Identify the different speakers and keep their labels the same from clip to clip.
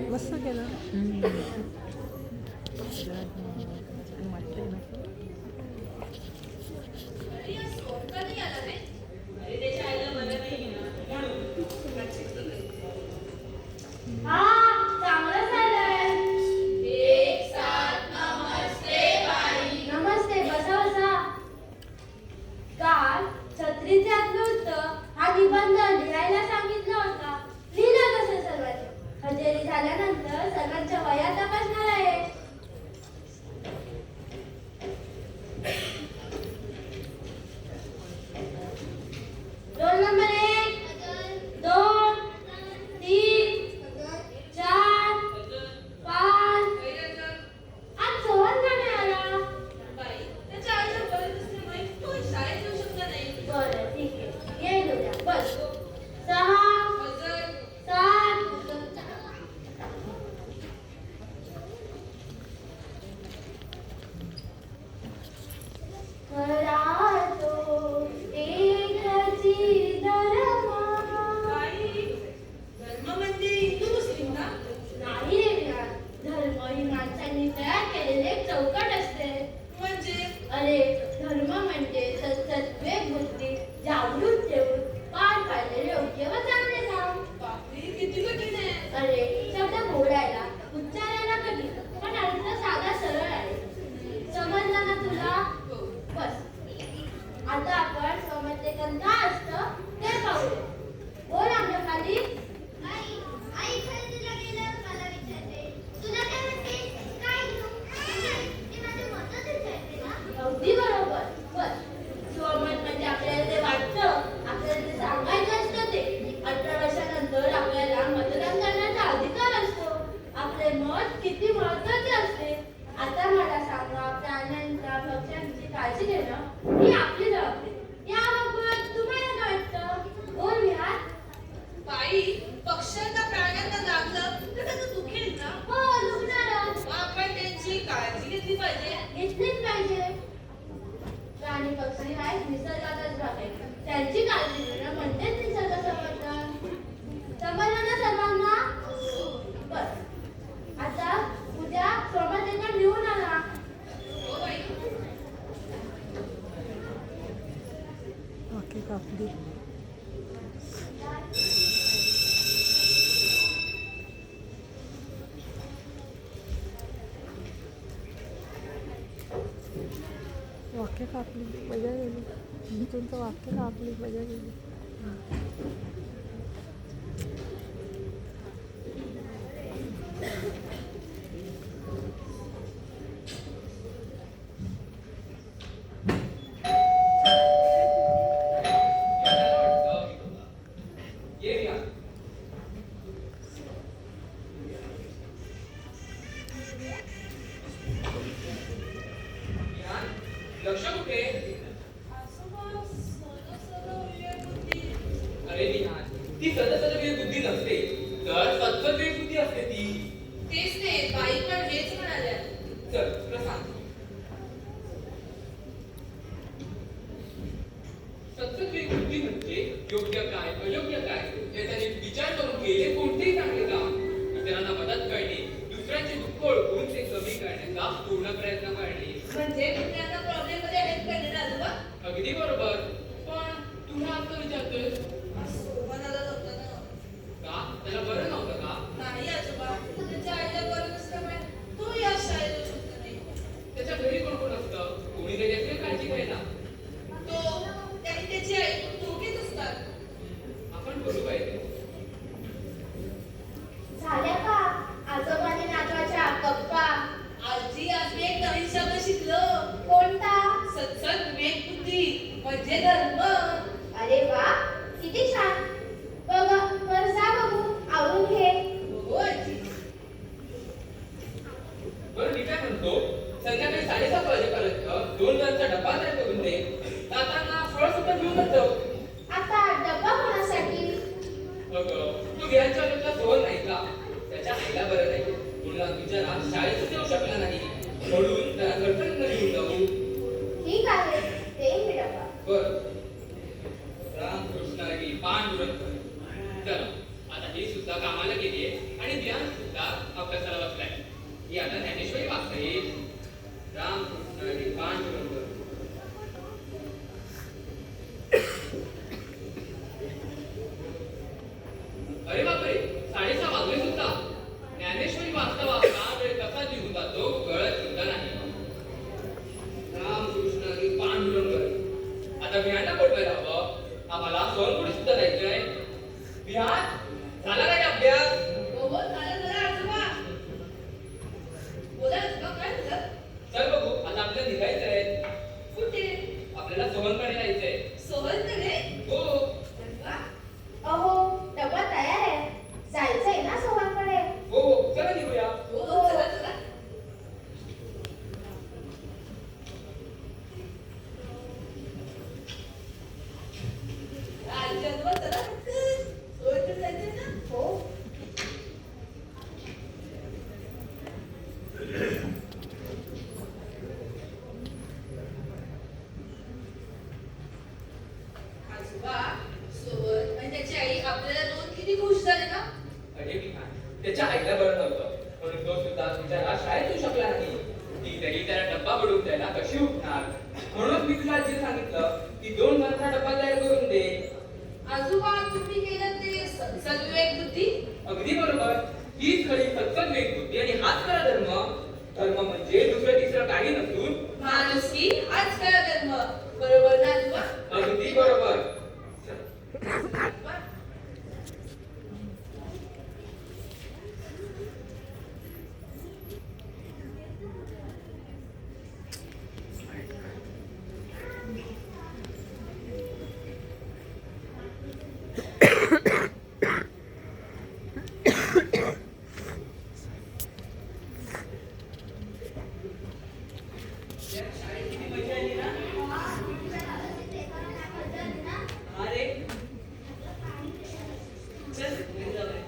Speaker 1: मस्त केलं. वाक्य कापली मजा गेली. तुमचं वाक्य कापली मजा गेली.
Speaker 2: लक्ष कुठे? अरे ती सदसद बुद्धी नसते तर सत्सद बुद्धी असते ती.
Speaker 3: तेच ते बाई पण हेच म्हणाल्या.
Speaker 2: चल तुला सांगतो. सत्सद बुद्धी म्हणजे योग्य काय अयोग्य काय याचा विचार करून केले कोणतेही चांगले काम. इतरांना मदत करणे, दुसऱ्यांचे दुःख ओळखून ते कमी करण्याचा पूर्ण प्रयत्न करणे.
Speaker 3: म्हणजे कुठल्या प्रॉब्लेम मध्ये हेल्प करणे ना आजोबा.
Speaker 2: अगदी बरोबर. पण तुला आता विचारतोय
Speaker 3: मनाला होतं ना.
Speaker 2: का त्याला बरं नव्हतं का?
Speaker 3: नाही आजोबा, त्याच्या आईला बरं नसल्यामुळे तो या शाळेत येऊ शकतो नाही.
Speaker 2: त्याच्या घरी कोण कोण असतं? कोणी त्याची काळजी घ्यायला?
Speaker 3: तो त्याची त्याची आई दोघेच असतात.
Speaker 2: आपण बोलू पाहिजे.
Speaker 4: झाल्या का आजोबाने नातवाच्या गप्पा?
Speaker 3: आजी आज मी एक नवीन शब्द शिकलो.
Speaker 4: कोणता?
Speaker 3: सत्सद विवेक बुद्धी म्हणजे धर्म.
Speaker 4: अरे वा, किती छान. बघ बर जा बघू, आवरून घे.
Speaker 3: हो आजी.
Speaker 2: बरं मी काय म्हणतो, संध्याकाळी 7:30 वाजेपर्यंत 2 जणांचा डब्बा तयार करून दे. जाताना फळ सुद्धा घेऊनच जाऊ.
Speaker 4: आता डब्बा कोणासाठी?
Speaker 2: अगं तू विहानच्या वेळेला सोहन नाही का? त्याच्या आईला बरं नाही. मुलगा बिचारा शाळेतच येऊ शकला नाही. म्हणून त्याला गणपतीला घेऊन जाऊ.
Speaker 4: ठीक आहे, देईन मी डब्बा.
Speaker 2: बरं. रामकृष्ण हरी पांडुरंग. चला आता ही सुद्धा कामाला गेली आणि विहान सुद्धा ही आता ज्ञानेश्वरी वाचता येईल. रामकृष्ण हरी पांडुरंग. अरे बापरे, 6:30 वाजले सुद्धा. ज्ञानेश्वरी वाचता वाचता वेळ कसा निघून जातो कळत सुद्धा नाही. रामकृष्ण हरी पांडुरंग हरी. आता बिहारला पडवायला हवं. आम्हाला सोनपुडी सुद्धा जायचंय. बिहार झाला काय अभ्यास?
Speaker 3: हो झालं जरा आजोबा. बोला आजोबा, काय झालं?
Speaker 2: चल बघू, आता आपल्याला निघायचंय.
Speaker 3: कुठे?
Speaker 2: आपल्याला सोहनकडे जायचंय.
Speaker 3: सोहनकडे?
Speaker 2: हो.
Speaker 3: अरे वा.
Speaker 4: अहो डबा तयार आहे. जायचंय ना सोहनकडे?
Speaker 2: हो चला निघूया.
Speaker 3: हो चला चला. आजी आजोबा चला पटकन. सोहनकडे जायचंय ना?
Speaker 4: हो.
Speaker 3: आजोबा, सोहन आणि त्याची आई आपल्याला दोन किती खुश झाले ना?
Speaker 2: अरे बिहार, त्याच्या आईला बरं नव्हतं म्हणून तो सुद्धा तुझ्या शाळेत येऊ शकला नाही. ती तरी त्याला डब्बा बनवून द्यायला कशी उठणार. म्हणून मी तुला आजीला सांगितलं की 2 जणांचा डब्बा तयार करून दे.
Speaker 3: आजोबा, तुम्ही केलं ते सद्विवेक बुद्धी?
Speaker 2: अगदी बरोबर. हीच खरी सत्संग बुद्धी आणि हाच खरा धर्म. धर्म म्हणजे दुसरं तिसरं काही नसून
Speaker 3: माणुसकी हाच खरा धर्म. बरोबर ना आजोबा?
Speaker 2: अगदी बरोबर. शाळेत किती मजा आली ना? अरे चल घरी जाऊया.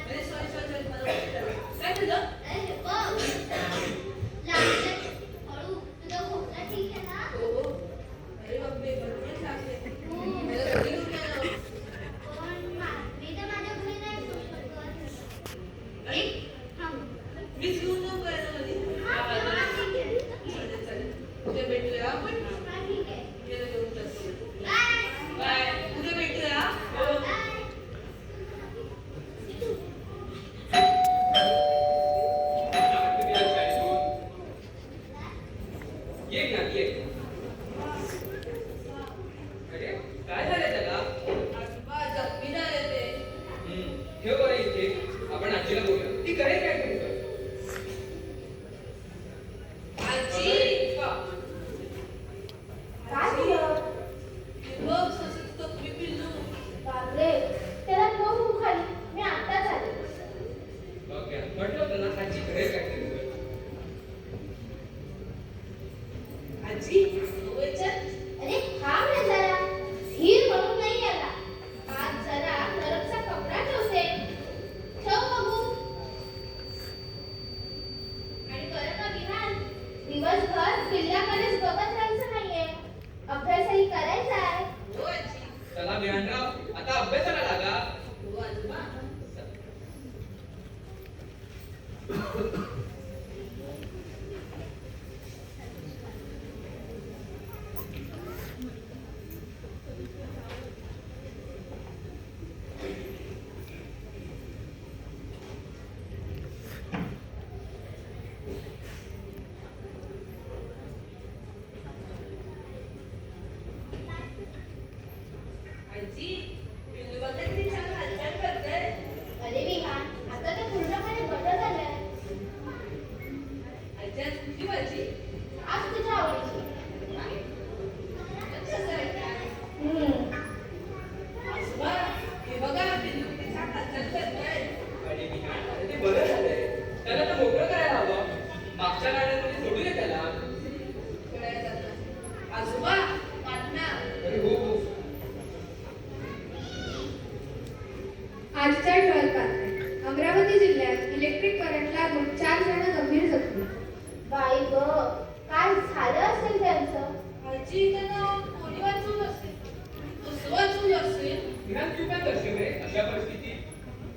Speaker 3: अरे सॉरी काय झालं? हो हो. अरे बापरे, बरोबर लागले. मला घरी घेऊन आलो. मीच घेऊन जाऊ का याला घरी? चालेल चालेल. उद्या भेटूया आपण. याला घेऊन जातो. बाय. उद्या भेटूया. हो.
Speaker 2: तुम्ही आज शाळेतून ये ना ये. अरे काय झालंय त्याला?
Speaker 3: आजोबा, जखमी झाले ते.
Speaker 2: ठेव बरं इथे. आपण आजीला बोलूया. ती करेल काय तुमचं?
Speaker 3: आजी.
Speaker 4: काय झालं?
Speaker 3: हे बघ, ससुत जखमी पिल्लू.
Speaker 4: बापरे, त्याला कोण उखाली? मी आत्ताच आले.
Speaker 2: बघ या, म्हटलं होतं ना आजी करेल काय तुमचं?
Speaker 3: आजी, वचन.
Speaker 4: अरे थांब रे जरा. धीर म्हणून नाही आला. आज जरा नरकचा कपडा ठेवते. ठेव बघू. आणि बरं का विहान, दिवसभर किल्ल्याकडेच बघत राहायचं नाहीये. अभ्यासही करायचा आहे.
Speaker 3: हो आजी.
Speaker 2: चला बिहानराव, आता अभ्यासाला लागा.
Speaker 3: हो आजोबा. आजी त्यांना कोणी वाचवलं असेल? कसं वाचवलं असेल?
Speaker 2: विहान तू काय करशील रे अशा परिस्थितीत?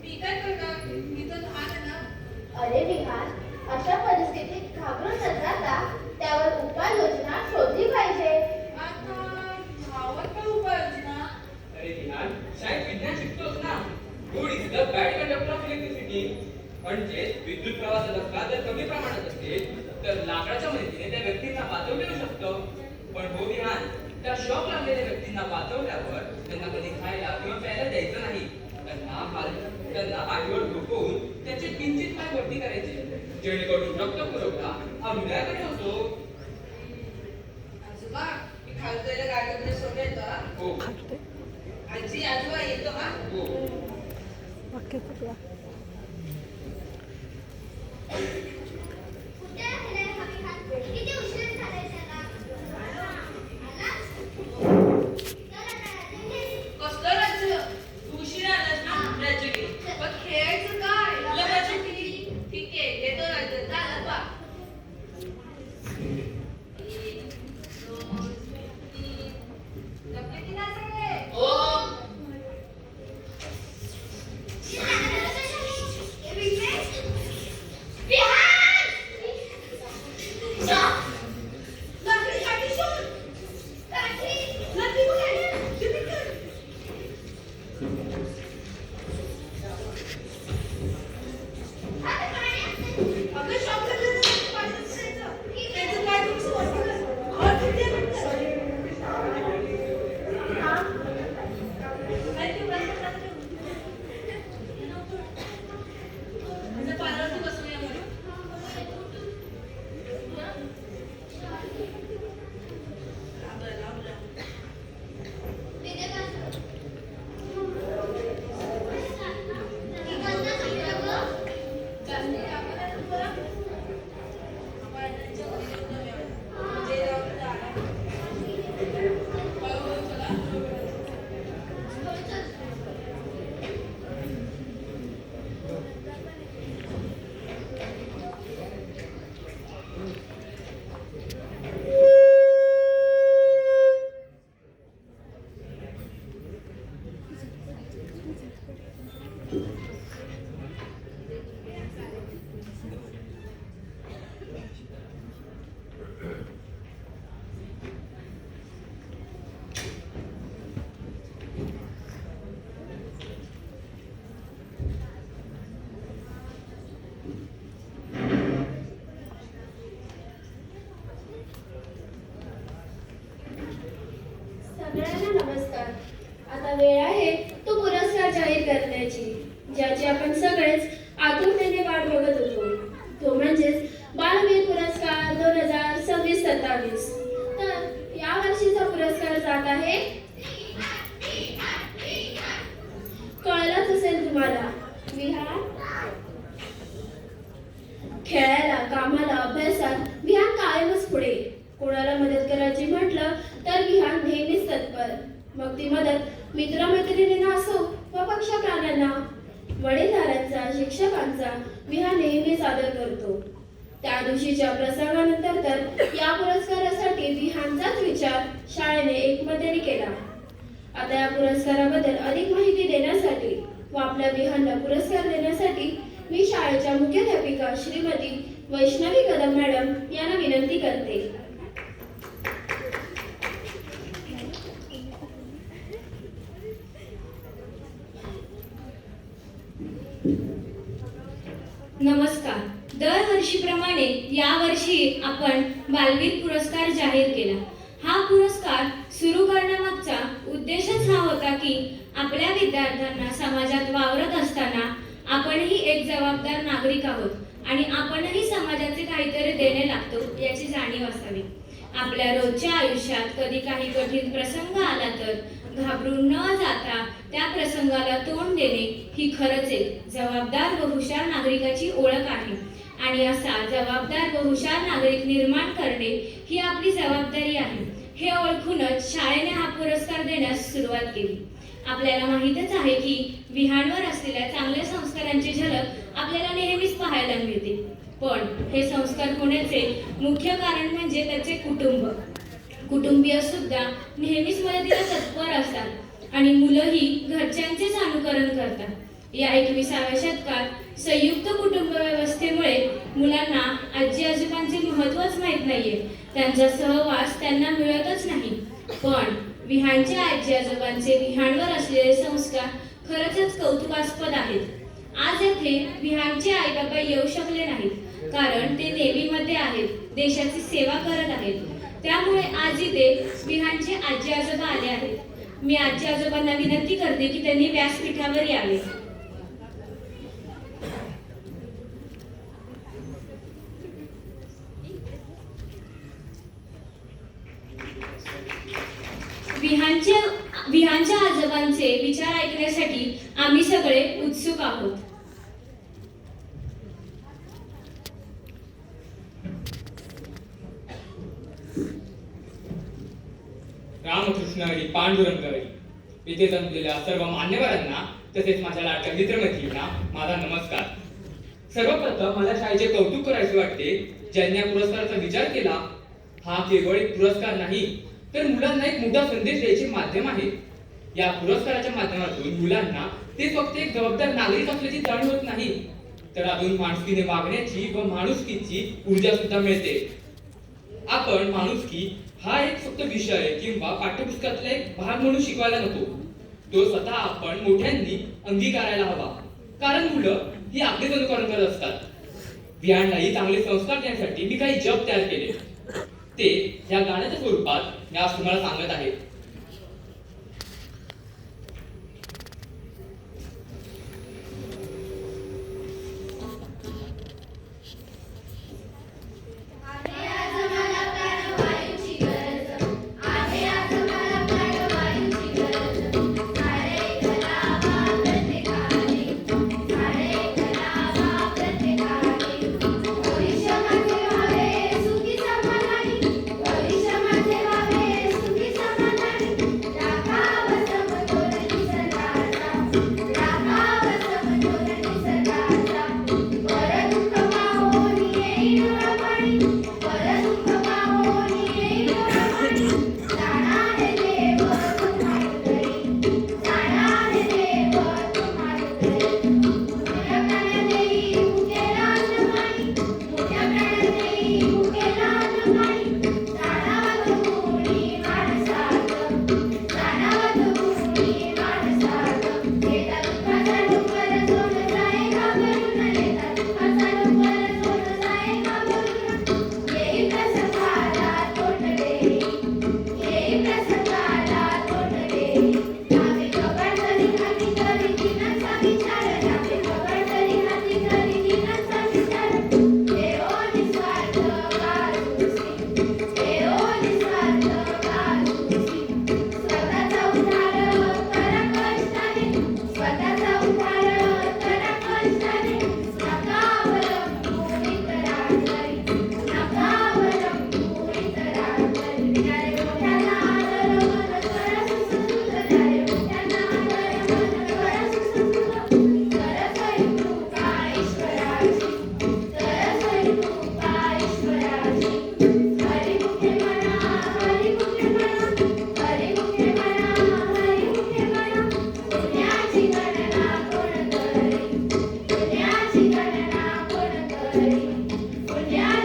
Speaker 3: मी काय करणार? मी तर लहान आहे ना.
Speaker 4: अरे विहान, अशा परिस्थितीत घाबरून न जाता त्यावर उपाययोजना शोधली पाहिजे.
Speaker 3: आता भावात काय उपाययोजना?
Speaker 2: अरे विहान शाळेत विज्ञान शिकतोस ना. Good is the bad conductor of electricity. म्हणजे विद्युत प्रवाहाचा धक्का जर कमी प्रमाणात असेल तर लाकडाच्या मदतीने त्या व्यक्तींना वाचवता येऊ शकतं. पण हो विहान, त्या शॉक लागलेल्या व्यक्तींना वाचवल्यावर त्यांना कधी खायला किंवा प्यायला द्यायचं नाही. त्यांना पाठीवर झोपवून त्याचे किंचित पाय वरती करायचे जेणेकरून रक्त पुरवठा हा हृदयाकडे होतो.
Speaker 3: आजोबा, मी खालच्या गाडीमध्ये सोडलं का?
Speaker 2: हो
Speaker 3: आजी आजोबा येतो हा.
Speaker 2: हो
Speaker 1: वाक्य चुकला.
Speaker 4: कुठे आहे रे हा विहान? किती उशीर झालाय त्याला?
Speaker 3: कसलं राज्य? तू उशिरा आलास ना राज्य घे. पण खेळायचं काय? लपाछपी. ठीक आहे, येतो राज्य. जा लपा. 1, 2, 3. लपले की नाही सगळे? हो.
Speaker 5: सगळ्यांना नमस्कार. आता वेळ आहे तो पुरस्कार जाहीर करण्याची, ज्याची आपण सगळेच आतुरतेने वाट बघत होतो. तो म्हणजेच बालवीर पुरस्कार 2026-27. तर या वर्षीचा पुरस्कार जात आहे, कळलंच असेल तुम्हाला, विहान. खेळायला, कामाला, अभ्यासात विहान कायमच पुढे. कोणाला मदत करायची म्हटलं तर विहान नेहमीच तत्पर. मग ती मदत मित्रमैत्रिणींना असो व पक्ष प्राण्यांना. वडीलधाऱ्यांचा, शिक्षकांचा विहान नेहमीच आदर करतो. त्या दिवशीच्या प्रसंगानंतर तर या पुरस्कारासाठी विहानचाच विचार शाळेने एकमताने केला. आता या पुरस्काराबद्दल अधिक माहिती देण्यासाठी व आपल्या विहानला पुरस्कार देण्यासाठी मी शाळेच्या मुख्याध्यापिका श्रीमती वैष्णवी कदम मॅडम यांना विनंती करते.
Speaker 6: नमस्कार. दरवर्षीप्रमाणे यावर्षी आपण बालवीर पुरस्कार जाहीर केला. हा पुरस्कार सुरू करण्यामागचा उद्देशच हा होता की आपल्या विद्यार्थ्यांना समाजात वावरत असताना आपणही एक जबाबदार नागरिक आहोत आणि आपणही समाजाचे काहीतरी देणे लागतो याची जाणीव असावी. आपल्या रोजच्या आयुष्यात कधी काही कठीण प्रसंग आला तर घाबरून न जाता त्या प्रसंगाला तोंड देणे ही खरंच एक जबाबदार व हुशार नागरिकाची ओळख आहे. आणि असा जबाबदार व हुशार नागरिक निर्माण करणे ही आपली जबाबदारी आहे. हे ओळखूनच शाळेने हा पुरस्कार देण्यास सुरुवात केली. आपल्याला माहीतच आहे की विहानवर असलेल्या चांगल्या संस्कारांची झलक आपल्याला नेहमीच पाहायला मिळते. पण हे संस्कार होण्याचे मुख्य कारण म्हणजे त्याचे कुटुंब. कुटुंबीय सुद्धा नेहमीच मदतीला तत्पर असतात आणि मुलंही घरच्यांचेच अनुकरण करतात। या 21व्या शतकात संयुक्त कुटुंब व्यवस्थेमुळे मुलांना आजी आजोबांचे महत्त्वच माहीत नाहीये, त्यांचा सहवास त्यांना मिळतच नाही। पण विहानच्या आजी आजोबांचे विहानवर असलेले संस्कार खरंच कौतुकास्पद आहेत। आज येथे विहानचे आई बाबा येऊ शकले नाहीत कारण ते नेव्हीमध्ये आहेत, देशाची सेवा करत आहेत। त्यामुळे आज इथे विहानचे आजी आजोबा आले आहेत। मी आजी आजोबांना विनंती करते की त्यांनी व्यासपीठावर यावे। विहानच्या आजोबांचे विचार ऐकण्यासाठी आम्ही सगळे उत्सुक आहोत।
Speaker 2: रामकृष्ण हरी पांडुरंग हरी। इथे जमलेल्या सर्व मान्यवरांना तसेच माझ्या लाडक्या मित्रमैत्रिणींना माझा नमस्कार। सर्वप्रथम मला शाळेचे कौतुक करायचे वाटते ज्यांनी या पुरस्काराचा विचार केला। हा केवळ एक पुरस्कार नाही तर मुलांना एक मोठा संदेश द्यायचे माध्यम आहे। या पुरस्काराच्या माध्यमातून मुलांना ते फक्त एक जबाबदार नागरिक असल्याची जाणीव होत नाही तर अजून माणुसकीने वागण्याची व माणुसकीची ऊर्जा सुद्धा मिळते। आपण माणुसकी हा एक फक्त विषय किंवा पाठ्यपुस्तकातला एक भाग म्हणून शिकवायला नको, तो स्वतः आपण मोठ्यांनी अंगीकारायला हवा, कारण मुलं ही आपलेच अनुकरण करत असतात। विहानलाही चांगले संस्कार देण्यासाठी मी काही जप तयार केले, ते या गाण्याच्या स्वरूपात मी आज तुम्हाला सांगत आहे।